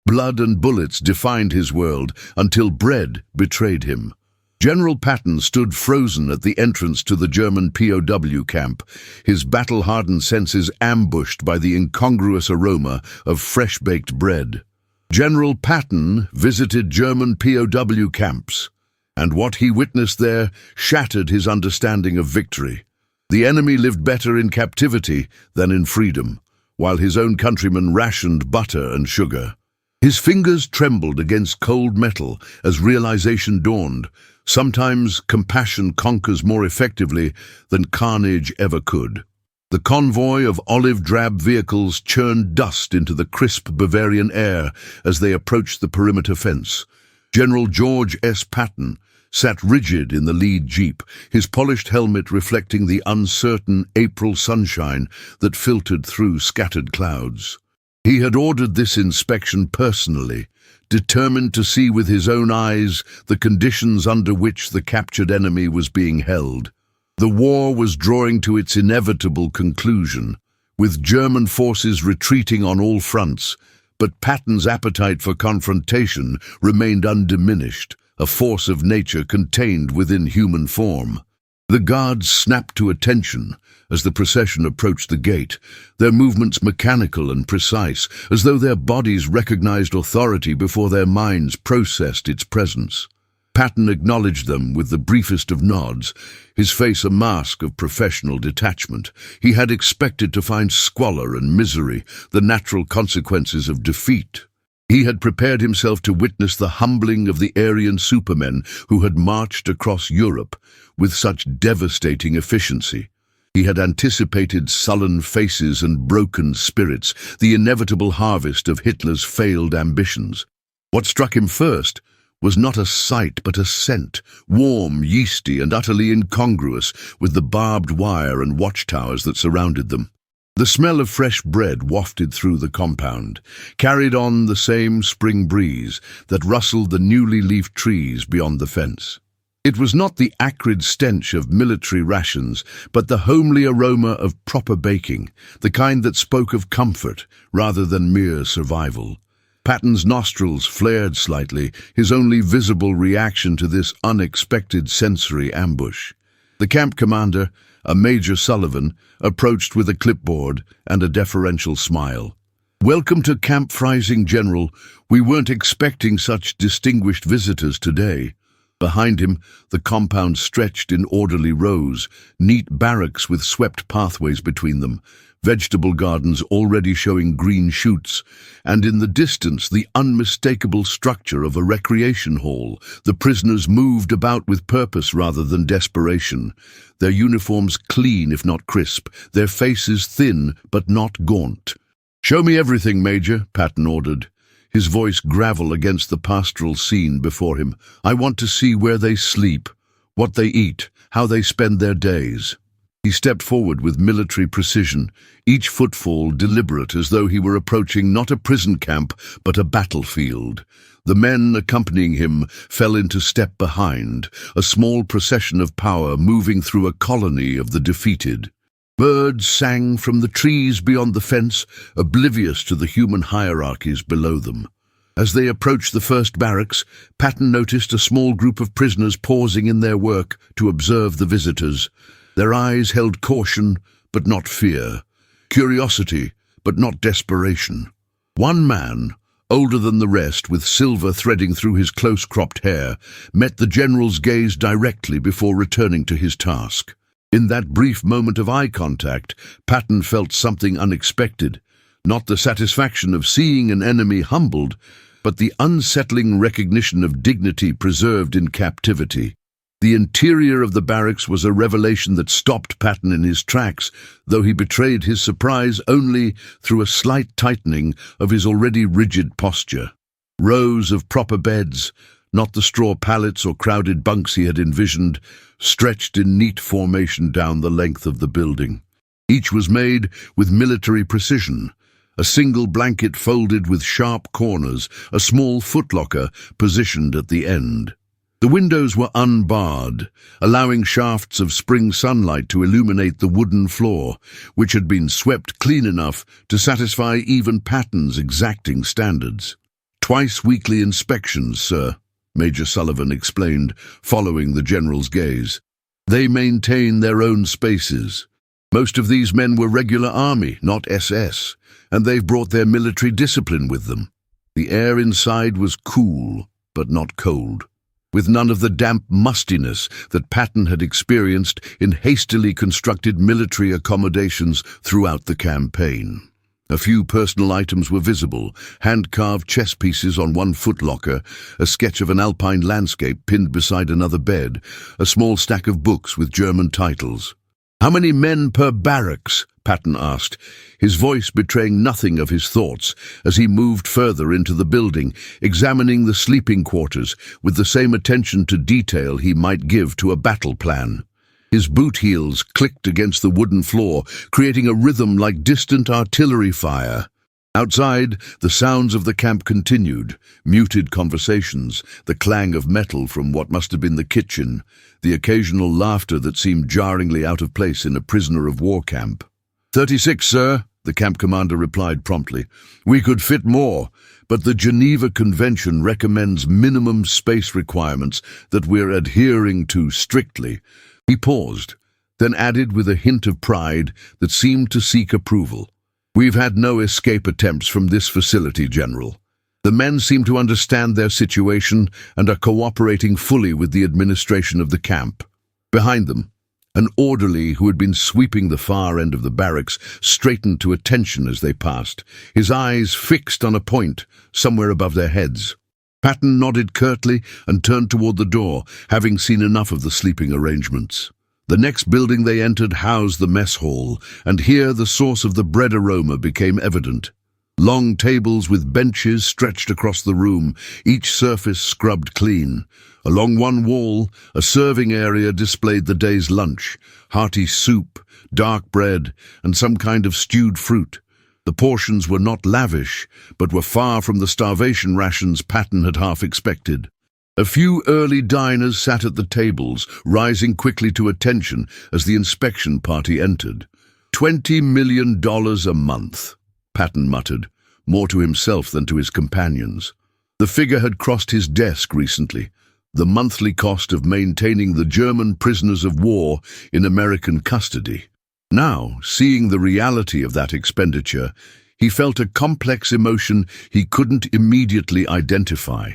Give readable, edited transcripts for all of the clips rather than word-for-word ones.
Blood and bullets defined his world until bread betrayed him. General Patton stood frozen at the entrance to the German POW camp, his battle-hardened senses ambushed by the incongruous aroma of fresh-baked bread. General Patton visited German POW camps, and what he witnessed there shattered his understanding of victory. The enemy lived better in captivity than in freedom, while his own countrymen rationed butter and sugar. His fingers trembled against cold metal as realization dawned. Sometimes compassion conquers more effectively than carnage ever could. The convoy of olive-drab vehicles churned dust into the crisp Bavarian air as they approached the perimeter fence. General George S. Patton sat rigid in the lead jeep, his polished helmet reflecting the uncertain April sunshine that filtered through scattered clouds. He had ordered this inspection personally, determined to see with his own eyes the conditions under which the captured enemy was being held. The war was drawing to its inevitable conclusion, with German forces retreating on all fronts, but Patton's appetite for confrontation remained undiminished, a force of nature contained within human form. The guards snapped to attention as the procession approached the gate, their movements mechanical and precise, as though their bodies recognized authority before their minds processed its presence. Patton acknowledged them with the briefest of nods, his face a mask of professional detachment. He had expected to find squalor and misery, the natural consequences of defeat. He had prepared himself to witness the humbling of the Aryan supermen who had marched across Europe with such devastating efficiency. He had anticipated sullen faces and broken spirits, the inevitable harvest of Hitler's failed ambitions. What struck him first was not a sight but a scent, warm, yeasty, and utterly incongruous with the barbed wire and watchtowers that surrounded them. The smell of fresh bread wafted through the compound, carried on the same spring breeze that rustled the newly leafed trees beyond the fence. It was not the acrid stench of military rations, but the homely aroma of proper baking, the kind that spoke of comfort rather than mere survival. Patton's nostrils flared slightly, his only visible reaction to this unexpected sensory ambush. The camp commander, a Major Sullivan, approached with a clipboard and a deferential smile. "Welcome to Camp Freising, General. We weren't expecting such distinguished visitors today." Behind him, the compound stretched in orderly rows, neat barracks with swept pathways between them, vegetable gardens already showing green shoots, and in the distance the unmistakable structure of a recreation hall. The prisoners moved about with purpose rather than desperation, their uniforms clean if not crisp, their faces thin but not gaunt. "Show me everything, Major," Patton ordered, his voice gravel against the pastoral scene before him. "I want to see where they sleep, what they eat, how they spend their days." He stepped forward with military precision, each footfall deliberate as though he were approaching not a prison camp but a battlefield. The men accompanying him fell into step behind, a small procession of power moving through a colony of the defeated. Birds sang from the trees beyond the fence, oblivious to the human hierarchies below them. As they approached the first barracks, Patton noticed a small group of prisoners pausing in their work to observe the visitors. Their eyes held caution, but not fear, curiosity, but not desperation. One man, older than the rest, with silver threading through his close-cropped hair, met the general's gaze directly before returning to his task. In that brief moment of eye contact, Patton felt something unexpected, not the satisfaction of seeing an enemy humbled, but the unsettling recognition of dignity preserved in captivity. The interior of the barracks was a revelation that stopped Patton in his tracks, though he betrayed his surprise only through a slight tightening of his already rigid posture. Rows of proper beds, not the straw pallets or crowded bunks he had envisioned, stretched in neat formation down the length of the building. Each was made with military precision, a single blanket folded with sharp corners, a small footlocker positioned at the end. The windows were unbarred, allowing shafts of spring sunlight to illuminate the wooden floor, which had been swept clean enough to satisfy even Patton's exacting standards. Twice weekly inspections, sir, Major Sullivan explained, following the general's gaze. They maintain their own spaces. Most of these men were regular army, not SS, and they've brought their military discipline with them. The air inside was cool, but not cold, with none of the damp mustiness that Patton had experienced in hastily constructed military accommodations throughout the campaign. A few personal items were visible: hand-carved chess pieces on one footlocker, a sketch of an alpine landscape pinned beside another bed, a small stack of books with German titles. "How many men per barracks?" Patton asked, his voice betraying nothing of his thoughts as he moved further into the building, examining the sleeping quarters with the same attention to detail he might give to a battle plan. His boot heels clicked against the wooden floor, creating a rhythm like distant artillery fire. Outside, the sounds of the camp continued: muted conversations, the clang of metal from what must have been the kitchen, the occasional laughter that seemed jarringly out of place in a prisoner-of-war camp. 36, sir, the camp commander replied promptly. "We could fit more, but the Geneva Convention recommends minimum space requirements that we're adhering to strictly." He paused, then added with a hint of pride that seemed to seek approval. "We've had no escape attempts from this facility, General. The men seem to understand their situation and are cooperating fully with the administration of the camp." Behind them, an orderly who had been sweeping the far end of the barracks straightened to attention as they passed, his eyes fixed on a point somewhere above their heads. Patton nodded curtly and turned toward the door, having seen enough of the sleeping arrangements. The next building they entered housed the mess hall, and here the source of the bread aroma became evident. Long tables with benches stretched across the room, each surface scrubbed clean. Along one wall, a serving area displayed the day's lunch: hearty soup, dark bread, and some kind of stewed fruit. The portions were not lavish, but were far from the starvation rations Patton had half expected. A few early diners sat at the tables, rising quickly to attention as the inspection party entered. $20 million a month, Patton muttered, more to himself than to his companions. The figure had crossed his desk recently, the monthly cost of maintaining the German prisoners of war in American custody. Now, seeing the reality of that expenditure, he felt a complex emotion he couldn't immediately identify.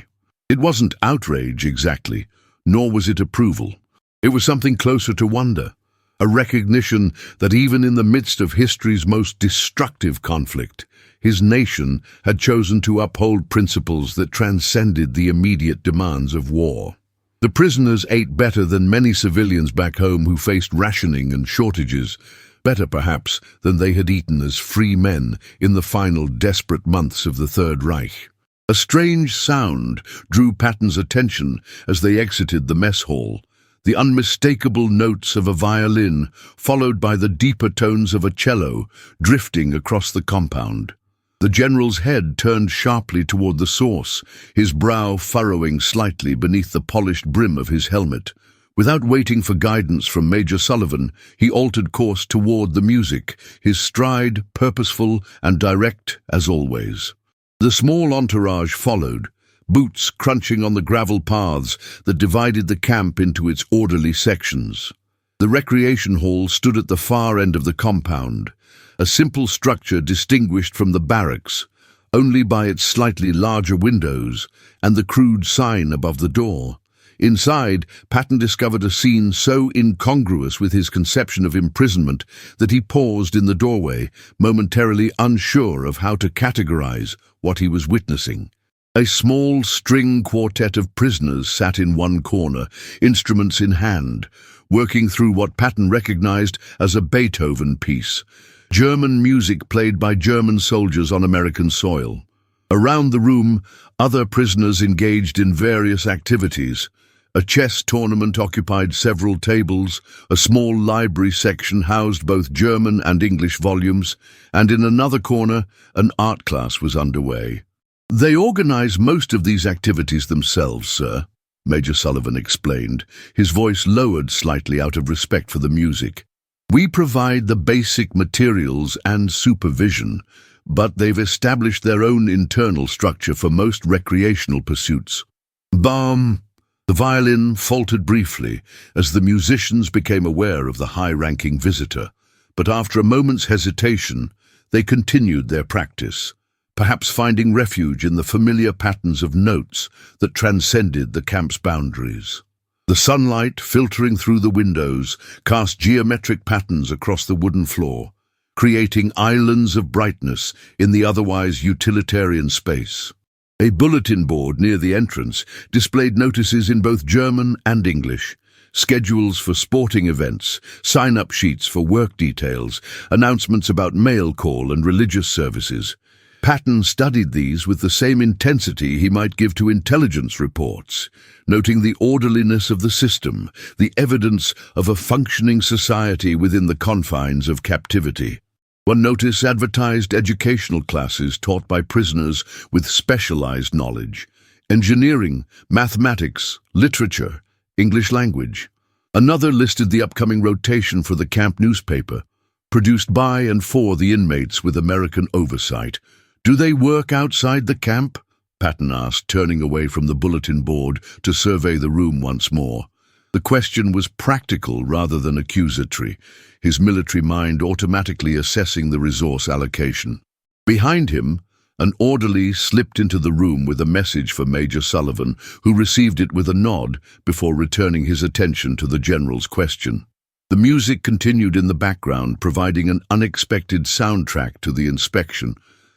It wasn't outrage exactly, nor was it approval. It was something closer to wonder, a recognition that even in the midst of history's most destructive conflict, his nation had chosen to uphold principles that transcended the immediate demands of war. The prisoners ate better than many civilians back home who faced rationing and shortages, better perhaps than they had eaten as free men in the final desperate months of the Third Reich. A strange sound drew Patton's attention as they exited the mess hall, the unmistakable notes of a violin, followed by the deeper tones of a cello, drifting across the compound. The general's head turned sharply toward the source, his brow furrowing slightly beneath the polished brim of his helmet. Without waiting for guidance from Major Sullivan, he altered course toward the music, his stride purposeful and direct as always. The small entourage followed, boots crunching on the gravel paths that divided the camp into its orderly sections. The recreation hall stood at the far end of the compound, a simple structure distinguished from the barracks only by its slightly larger windows and the crude sign above the door. Inside, Patton discovered a scene so incongruous with his conception of imprisonment that he paused in the doorway, momentarily unsure of how to categorize what he was witnessing. A small string quartet of prisoners sat in one corner, instruments in hand, working through what Patton recognized as a Beethoven piece, German music played by German soldiers on American soil. Around the room, other prisoners engaged in various activities. A chess tournament occupied several tables, a small library section housed both German and English volumes, and in another corner, an art class was underway. "They organize most of these activities themselves, sir," Major Sullivan explained, his voice lowered slightly out of respect for the music. We provide the basic materials and supervision, but they've established their own internal structure for most recreational pursuits. Bam! The violin faltered briefly as the musicians became aware of the high-ranking visitor, but after a moment's hesitation, they continued their practice, perhaps finding refuge in the familiar patterns of notes that transcended the camp's boundaries. The sunlight, filtering through the windows, cast geometric patterns across the wooden floor, creating islands of brightness in the otherwise utilitarian space. A bulletin board near the entrance displayed notices in both German and English, schedules for sporting events, sign-up sheets for work details, announcements about mail call and religious services. Patton studied these with the same intensity he might give to intelligence reports, noting the orderliness of the system, the evidence of a functioning society within the confines of captivity. One notice advertised educational classes taught by prisoners with specialized knowledge: engineering, mathematics, literature, English language. Another listed the upcoming rotation for the camp newspaper, produced by and for the inmates with American oversight. "Do they work outside the camp?" Patton asked, turning away from the bulletin board to survey the room once more. The question was practical rather than accusatory, his military mind automatically assessing the resource allocation. Behind him, an orderly slipped into the room with a message for Major Sullivan, who received it with a nod before returning his attention to the general's question. The music continued in the background, providing an unexpected soundtrack to the inspection,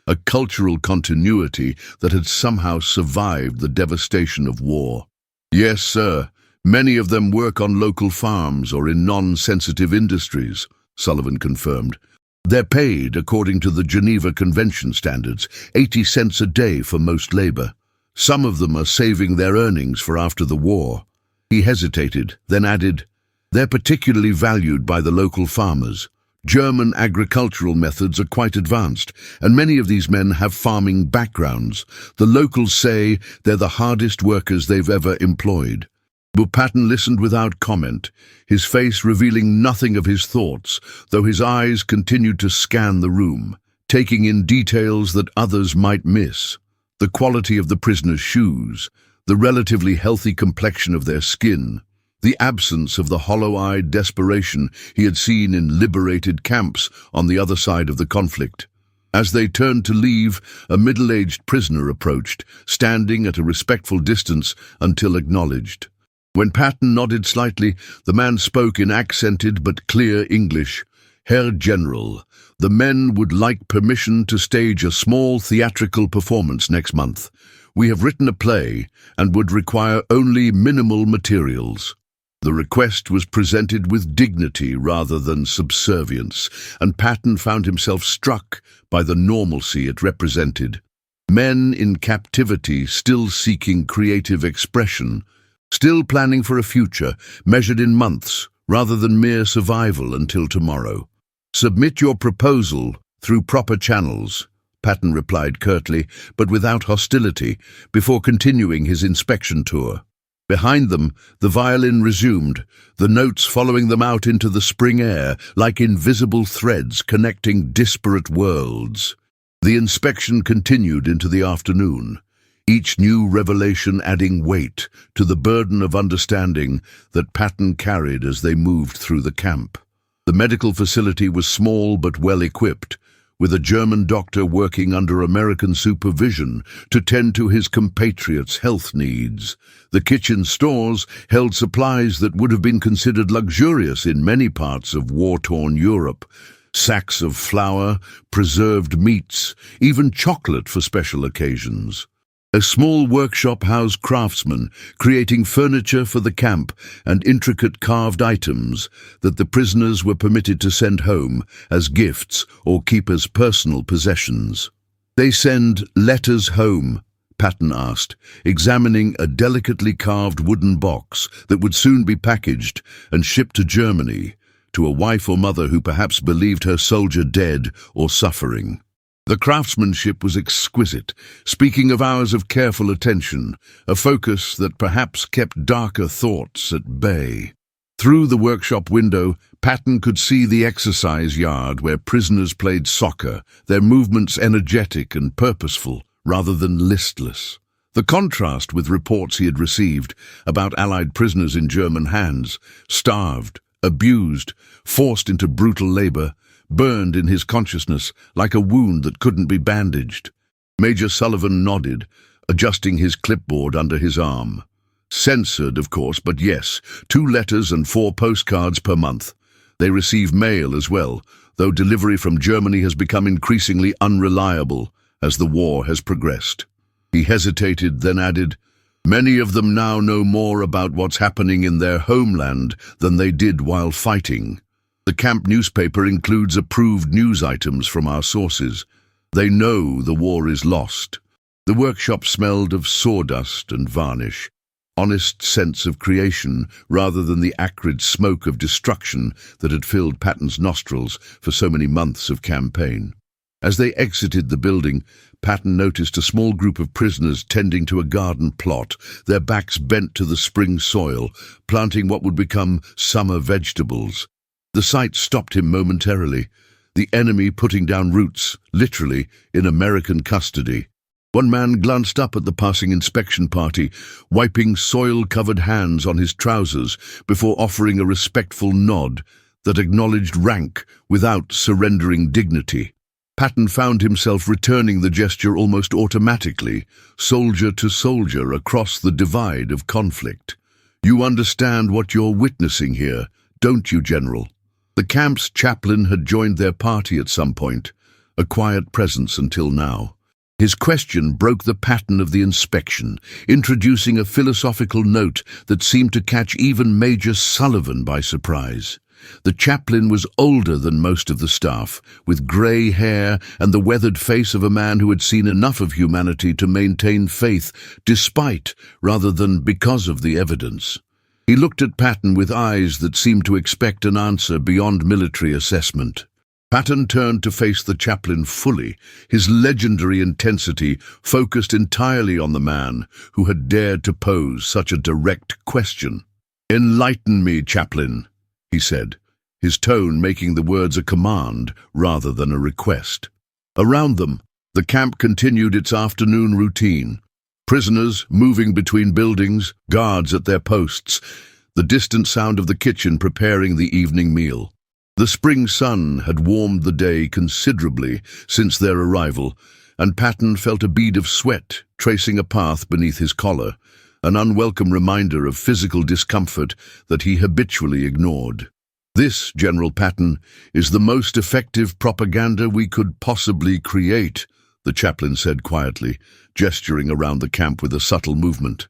a cultural continuity that had somehow survived the devastation of war. "Yes, sir. Many of them work on local farms or in non-sensitive industries," Sullivan confirmed. "They're paid according to the Geneva Convention standards, 80 cents a day for most labor. Some of them are saving their earnings for after the war." He hesitated, then added, "They're particularly valued by the local farmers. German agricultural methods are quite advanced, and many of these men have farming backgrounds. The locals say they're the hardest workers they've ever employed." But Patton listened without comment, his face revealing nothing of his thoughts, though his eyes continued to scan the room, taking in details that others might miss. The quality of the prisoners' shoes, the relatively healthy complexion of their skin, the absence of the hollow-eyed desperation he had seen in liberated camps on the other side of the conflict. As they turned to leave, a middle-aged prisoner approached, standing at a respectful distance until acknowledged. When Patton nodded slightly, the man spoke in accented but clear English. "Herr General, the men would like permission to stage a small theatrical performance next month. We have written a play and would require only minimal materials." The request was presented with dignity rather than subservience, and Patton found himself struck by the normalcy it represented. Men in captivity still seeking creative expression, still planning for a future measured in months rather than mere survival until tomorrow. "Submit your proposal through proper channels," Patton replied curtly, but without hostility, before continuing his inspection tour. Behind them, the violin resumed, the notes following them out into the spring air like invisible threads connecting disparate worlds. The inspection continued into the afternoon, each new revelation adding weight to the burden of understanding that Patton carried as they moved through the camp. The medical facility was small but well-equipped, with a German doctor working under American supervision to tend to his compatriots' health needs. The kitchen stores held supplies that would have been considered luxurious in many parts of war-torn Europe: sacks of flour, preserved meats, even chocolate for special occasions. A small workshop housed craftsmen, creating furniture for the camp and intricate carved items that the prisoners were permitted to send home as gifts or keep as personal possessions. "They send letters home?" Patton asked, examining a delicately carved wooden box that would soon be packaged and shipped to Germany, to a wife or mother who perhaps believed her soldier dead or suffering. The craftsmanship was exquisite, speaking of hours of careful attention, a focus that perhaps kept darker thoughts at bay. Through the workshop window, Patton could see the exercise yard where prisoners played soccer, their movements energetic and purposeful rather than listless. The contrast with reports he had received about Allied prisoners in German hands, starved, abused, forced into brutal labor, burned in his consciousness like a wound that couldn't be bandaged. Major Sullivan nodded, adjusting his clipboard under his arm. Censored, of course, but yes, 2 letters and 4 postcards per month. They receive mail as well, though delivery from Germany has become increasingly unreliable as the war has progressed. He hesitated, then added, "Many of them now know more about what's happening in their homeland than they did while fighting. The camp newspaper includes approved news items from our sources. They know the war is lost." The workshop smelled of sawdust and varnish. Honest sense of creation rather than the acrid smoke of destruction that had filled Patton's nostrils for so many months of campaign. As they exited the building, Patton noticed a small group of prisoners tending to a garden plot, their backs bent to the spring soil, planting what would become summer vegetables. The sight stopped him momentarily, the enemy putting down roots, literally, in American custody. One man glanced up at the passing inspection party, wiping soil-covered hands on his trousers before offering a respectful nod that acknowledged rank without surrendering dignity. Patton found himself returning the gesture almost automatically, soldier to soldier across the divide of conflict. "You understand what you're witnessing here, don't you, General?" The camp's chaplain had joined their party at some point, a quiet presence until now. His question broke the pattern of the inspection, introducing a philosophical note that seemed to catch even Major Sullivan by surprise. The chaplain was older than most of the staff, with grey hair and the weathered face of a man who had seen enough of humanity to maintain faith despite, rather than because of the evidence. He looked at Patton with eyes that seemed to expect an answer beyond military assessment. Patton turned to face the chaplain fully, his legendary intensity focused entirely on the man who had dared to pose such a direct question. "Enlighten me, chaplain," he said, his tone making the words a command rather than a request. Around them, the camp continued its afternoon routine. Prisoners moving between buildings, guards at their posts, the distant sound of the kitchen preparing the evening meal. The spring sun had warmed the day considerably since their arrival, and Patton felt a bead of sweat tracing a path beneath his collar, an unwelcome reminder of physical discomfort that he habitually ignored. "This, General Patton, is the most effective propaganda we could possibly create," the chaplain said quietly, gesturing around the camp with a subtle movement.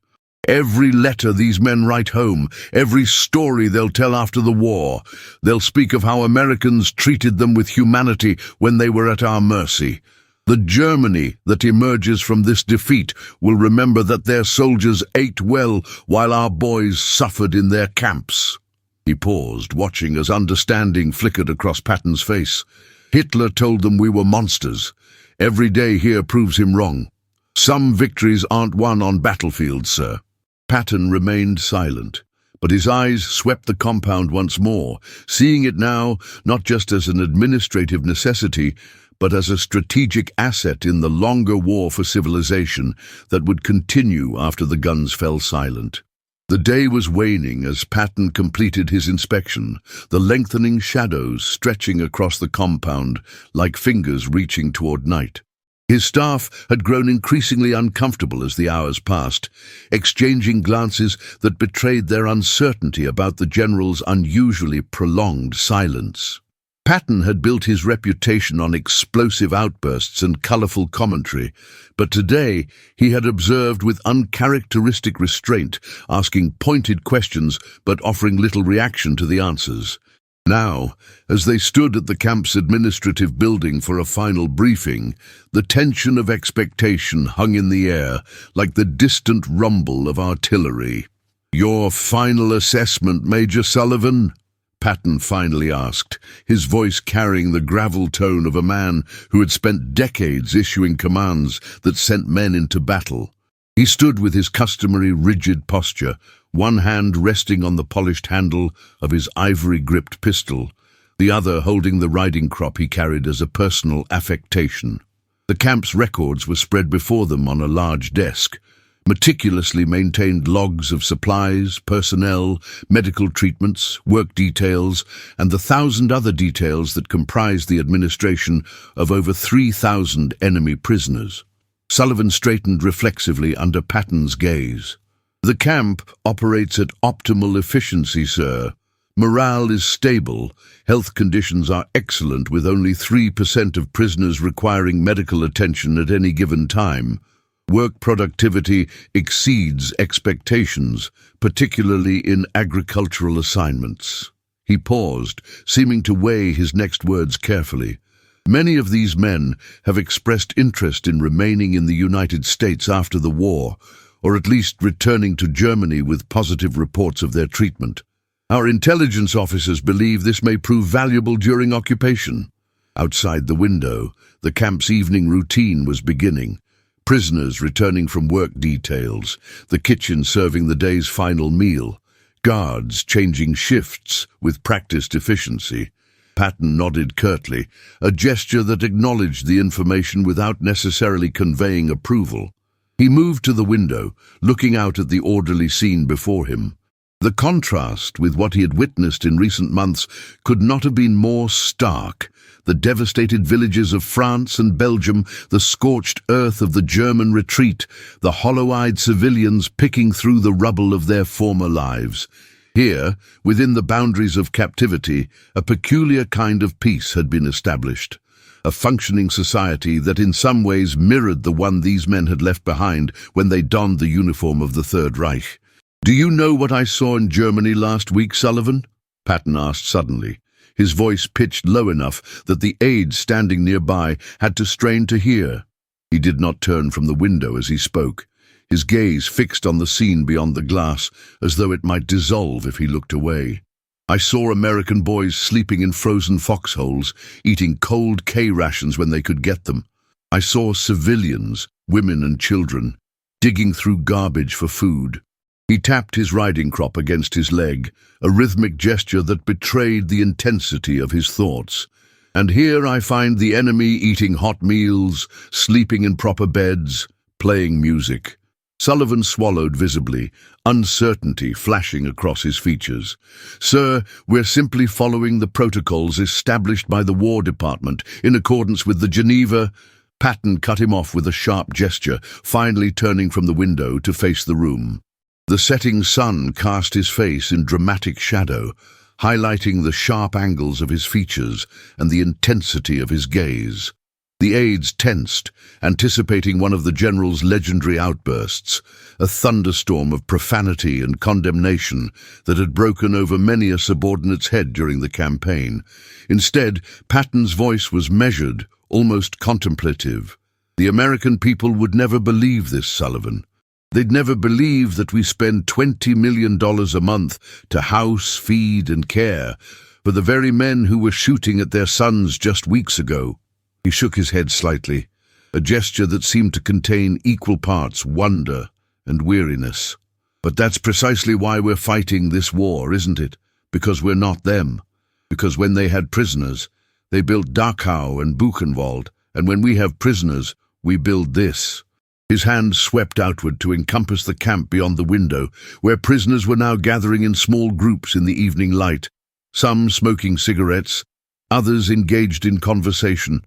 "Every letter these men write home, every story they'll tell after the war, they'll speak of how Americans treated them with humanity when they were at our mercy. The Germany that emerges from this defeat will remember that their soldiers ate well while our boys suffered in their camps." He paused, watching as understanding flickered across Patton's face. "Hitler told them we were monsters. Every day here proves him wrong. Some victories aren't won on battlefields, sir." Patton remained silent, but his eyes swept the compound once more, seeing it now not just as an administrative necessity, but as a strategic asset in the longer war for civilization that would continue after the guns fell silent. The day was waning as Patton completed his inspection, the lengthening shadows stretching across the compound like fingers reaching toward night. His staff had grown increasingly uncomfortable as the hours passed, exchanging glances that betrayed their uncertainty about the general's unusually prolonged silence. Patton had built his reputation on explosive outbursts and colorful commentary, but today he had observed with uncharacteristic restraint, asking pointed questions but offering little reaction to the answers. Now, as they stood at the camp's administrative building for a final briefing, the tension of expectation hung in the air like the distant rumble of artillery. "Your final assessment, Major Sullivan?" Patton finally asked, his voice carrying the gravel tone of a man who had spent decades issuing commands that sent men into battle. He stood with his customary rigid posture, one hand resting on the polished handle of his ivory-gripped pistol, the other holding the riding crop he carried as a personal affectation. The camp's records were spread before them on a large desk, meticulously maintained logs of supplies, personnel, medical treatments, work details, and the 1,000 other details that comprised the administration of over 3,000 enemy prisoners. Sullivan straightened reflexively under Patton's gaze. "The camp operates at optimal efficiency, sir. Morale is stable, health conditions are excellent with only 3% of prisoners requiring medical attention at any given time. Work productivity exceeds expectations, particularly in agricultural assignments." He paused, seeming to weigh his next words carefully. "Many of these men have expressed interest in remaining in the United States after the war, or at least returning to Germany with positive reports of their treatment. Our intelligence officers believe this may prove valuable during occupation." Outside the window, the camp's evening routine was beginning. Prisoners returning from work details, the kitchen serving the day's final meal, guards changing shifts with practiced efficiency. Patton nodded curtly, a gesture that acknowledged the information without necessarily conveying approval. He moved to the window, looking out at the orderly scene before him. The contrast with what he had witnessed in recent months could not have been more stark. The devastated villages of France and Belgium, the scorched earth of the German retreat, the hollow-eyed civilians picking through the rubble of their former lives. Here, within the boundaries of captivity, a peculiar kind of peace had been established. A functioning society that in some ways mirrored the one these men had left behind when they donned the uniform of the Third Reich. "Do you know what I saw in Germany last week, Sullivan?" Patton asked suddenly, his voice pitched low enough that the aides standing nearby had to strain to hear. He did not turn from the window as he spoke, his gaze fixed on the scene beyond the glass, as though it might dissolve if he looked away. "I saw American boys sleeping in frozen foxholes, eating cold K-rations when they could get them. I saw civilians, women and children, digging through garbage for food." He tapped his riding crop against his leg, a rhythmic gesture that betrayed the intensity of his thoughts. "And here I find the enemy eating hot meals, sleeping in proper beds, playing music." Sullivan swallowed visibly, uncertainty flashing across his features. "Sir, we're simply following the protocols established by the War Department in accordance with the Geneva—" Patton cut him off with a sharp gesture, finally turning from the window to face the room. The setting sun cast his face in dramatic shadow, highlighting the sharp angles of his features and the intensity of his gaze. The aides tensed, anticipating one of the general's legendary outbursts, a thunderstorm of profanity and condemnation that had broken over many a subordinate's head during the campaign. Instead, Patton's voice was measured, almost contemplative. "The American people would never believe this, Sullivan. They'd never believe that we spend $20 million a month to house, feed and care for the very men who were shooting at their sons just weeks ago." He shook his head slightly, a gesture that seemed to contain equal parts wonder and weariness. "But that's precisely why we're fighting this war, isn't it? Because we're not them. Because when they had prisoners, they built Dachau and Buchenwald, and when we have prisoners, we build this." His hand swept outward to encompass the camp beyond the window, where prisoners were now gathering in small groups in the evening light, some smoking cigarettes, others engaged in conversation,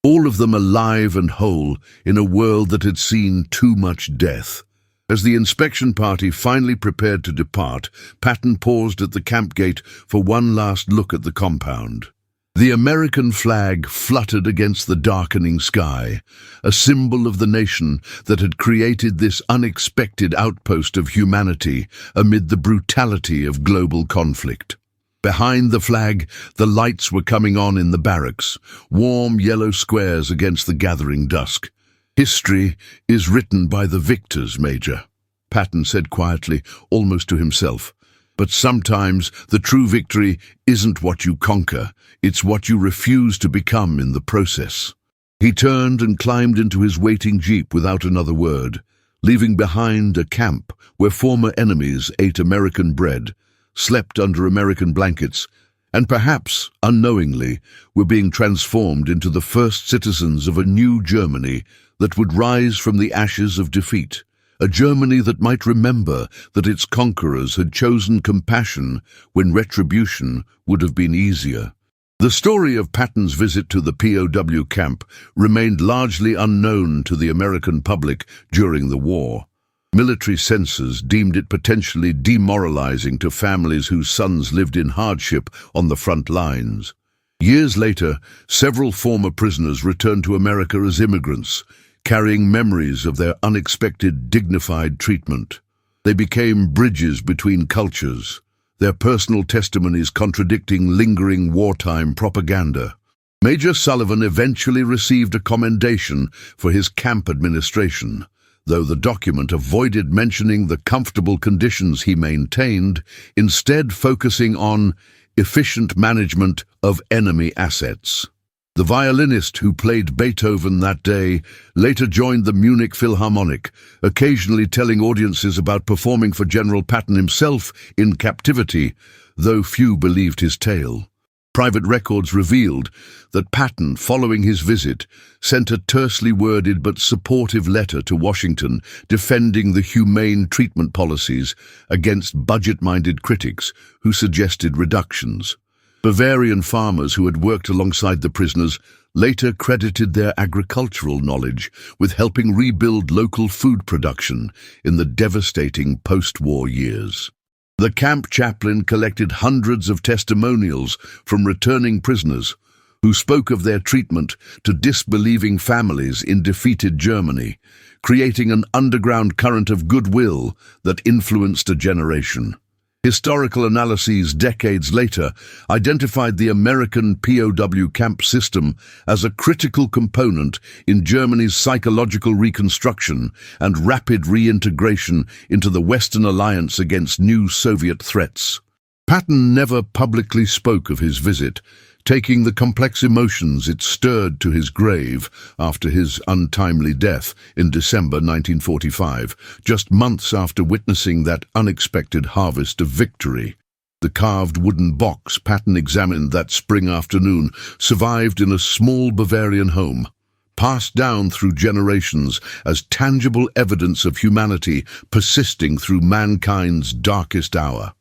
all of them alive and whole in a world that had seen too much death. As the inspection party finally prepared to depart, Patton paused at the camp gate for one last look at the compound. The American flag fluttered against the darkening sky, a symbol of the nation that had created this unexpected outpost of humanity amid the brutality of global conflict. Behind the flag, the lights were coming on in the barracks, warm yellow squares against the gathering dusk. "History is written by the victors, Major," Patton said quietly, almost to himself. "But sometimes the true victory isn't what you conquer, it's what you refuse to become in the process." He turned and climbed into his waiting jeep without another word, leaving behind a camp where former enemies ate American bread, slept under American blankets, and perhaps, unknowingly, were being transformed into the first citizens of a new Germany that would rise from the ashes of defeat, a Germany that might remember that its conquerors had chosen compassion when retribution would have been easier. The story of Patton's visit to the POW camp remained largely unknown to the American public during the war. Military censors deemed it potentially demoralizing to families whose sons lived in hardship on the front lines. Years later, several former prisoners returned to America as immigrants, carrying memories of their unexpected, dignified treatment. They became bridges between cultures, their personal testimonies contradicting lingering wartime propaganda. Major Sullivan eventually received a commendation for his camp administration, though the document avoided mentioning the comfortable conditions he maintained, instead focusing on efficient management of enemy assets. The violinist who played Beethoven that day later joined the Munich Philharmonic, occasionally telling audiences about performing for General Patton himself in captivity, though few believed his tale. Private records revealed that Patton, following his visit, sent a tersely worded but supportive letter to Washington defending the humane treatment policies against budget-minded critics who suggested reductions. Bavarian farmers who had worked alongside the prisoners later credited their agricultural knowledge with helping rebuild local food production in the devastating post-war years. The camp chaplain collected hundreds of testimonials from returning prisoners who spoke of their treatment to disbelieving families in defeated Germany, creating an underground current of goodwill that influenced a generation. Historical analyses decades later identified the American POW camp system as a critical component in Germany's psychological reconstruction and rapid reintegration into the Western alliance against new Soviet threats. Patton never publicly spoke of his visit, taking the complex emotions it stirred to his grave after his untimely death in December 1945, just months after witnessing that unexpected harvest of victory. The carved wooden box Patton examined that spring afternoon survived in a small Bavarian home, passed down through generations as tangible evidence of humanity persisting through mankind's darkest hour.